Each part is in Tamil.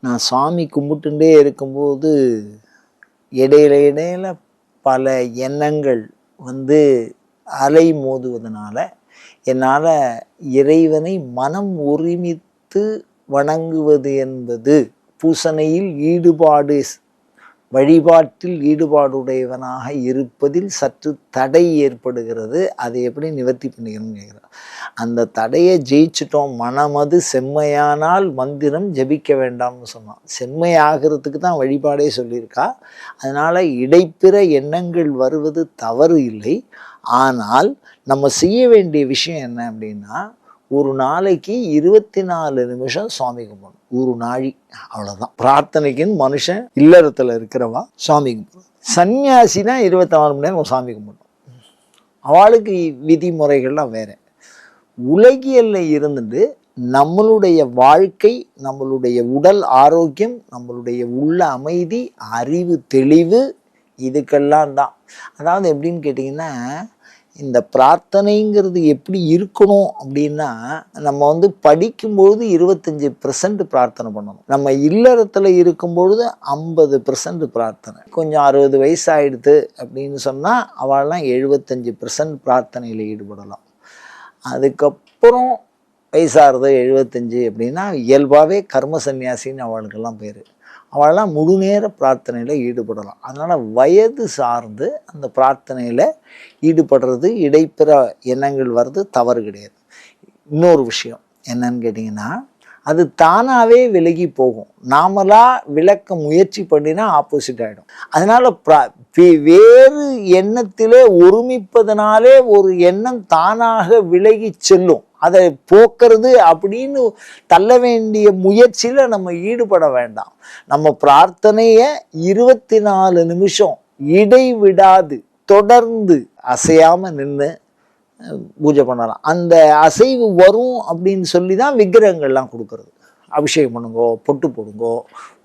நான் சாமி கும்பிட்டுட்டே இருக்கும்போது இடையில பல எண்ணங்கள் வந்து அலை மோதுவதனால என்னால் இறைவனை மனம் ஒருமித்து வணங்குவது என்பது பூசனையில் ஈடுபாடு வழிபாட்டில் ஈடுபாடுடையவனாக இருப்பதில் சற்று தடை ஏற்படுகிறது. அதை எப்படி நிவர்த்தி பண்ணிக்கணும்னு கேட்குறேன். அந்த தடையை ஜெயிச்சிட்டோம். மனமது செம்மையானால் மந்திரம் ஜபிக்க வேண்டாம்னு சொன்னான். செம்மையாகிறதுக்கு தான் வழிபாடே சொல்லியிருக்கா. அதனால் இடைப்பிற எண்ணங்கள் வருவது தவறு இல்லை. ஆனால் நம்ம செய்ய வேண்டிய விஷயம் என்ன அப்படின்னா, ஒரு நாளைக்கு 24 நிமிஷம் சுவாமி கும்பிடணும். ஒரு நாழி, அவ்வளோதான். பிரார்த்தனைக்குன்னு மனுஷன் இல்லறத்தில் இருக்கிறவா சாமி கும்பிடணும். சன்னியாசினா 24 மணி நேரம் சாமி கும்பிடணும். அவளுக்கு விதிமுறைகள்லாம் வேற. உலகியல்ல இருந்துட்டு நம்மளுடைய வாழ்க்கை, நம்மளுடைய உடல் ஆரோக்கியம், நம்மளுடைய உள்ள அமைதி, அறிவு தெளிவு, இதுக்கெல்லாம் தான். அதாவது எப்படின்னு கேட்டிங்கன்னா, இந்த பிரார்த்தனைங்கிறது எப்படி இருக்கணும் அப்படின்னா, நம்ம வந்து படிக்கும்பொழுது 25% பிரார்த்தனை பண்ணணும். நம்ம இல்லறத்தில் இருக்கும்பொழுது 50% பிரார்த்தனை. கொஞ்சம் 60 வயசு ஆயிடுது அப்படின்னு சொன்னால் அவள்லாம் 75% பிரார்த்தனையில் ஈடுபடலாம். அதுக்கப்புறம் வயசாகிறது 75 அப்படின்னா இயல்பாகவே கர்ம சன்னியாசின்னு அவளுக்கெல்லாம் பேர். அவளெல்லாம் முழு நேர பிரார்த்தனையில் ஈடுபடலாம். அதனால் வயது சார்ந்து அந்த பிரார்த்தனையில் ஈடுபடுறது, இடைப்பிற எண்ணங்கள் வர்றது தவறு கிடையாது. இன்னொரு விஷயம் என்னன்னு கேட்டிங்கன்னா, அது தானாகவே விலகி போகும். நாமளாக விளக்க முயற்சி பண்ணினா ஆப்போசிட் ஆகிடும். அதனால் வேறு எண்ணத்திலே ஒருமிப்பதனாலே ஒரு எண்ணம் தானாக விலகி செல்லும். அதை போக்குறது அப்படின்னு தள்ள வேண்டிய முயற்சியில் நம்ம ஈடுபட வேண்டாம். நம்ம பிரார்த்தனையை 24 நிமிஷம் இடைவிடாது தொடர்ந்து அசையாமல் நின்று பூஜை பண்ணலாம். அந்த அசைவு வரும் அப்படின்னு சொல்லி தான் விக்கிரகங்கள்லாம் கொடுக்கறது. அபிஷேகம் பண்ணுங்கோ, பொட்டு போடுங்கோ,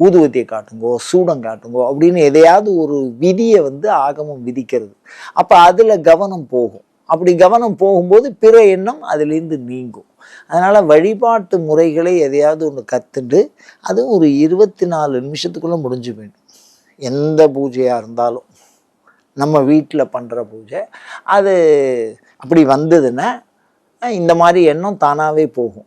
ஊதுவத்தியை காட்டுங்கோ, சூடம் காட்டுங்கோ அப்படின்னு எதையாவது ஒரு விதியை வந்து ஆகமம் விதிக்கிறது. அப்போ அதில் கவனம் போகும். அப்படி கவனம் போகும்போது பிற எண்ணம் அதிலிருந்து நீங்கும். அதனால் வழிபாட்டு முறைகளை எதையாவது ஒன்று கற்றுண்டு அதுவும் ஒரு 24 நிமிஷத்துக்குள்ளே முடிஞ்சு போயிடும். எந்த பூஜையாக இருந்தாலும் நம்ம வீட்டில் பண்ணுற பூஜை அது அப்படி வந்ததுன்னா இந்த மாதிரி எண்ணம் தானாகவே போகும்.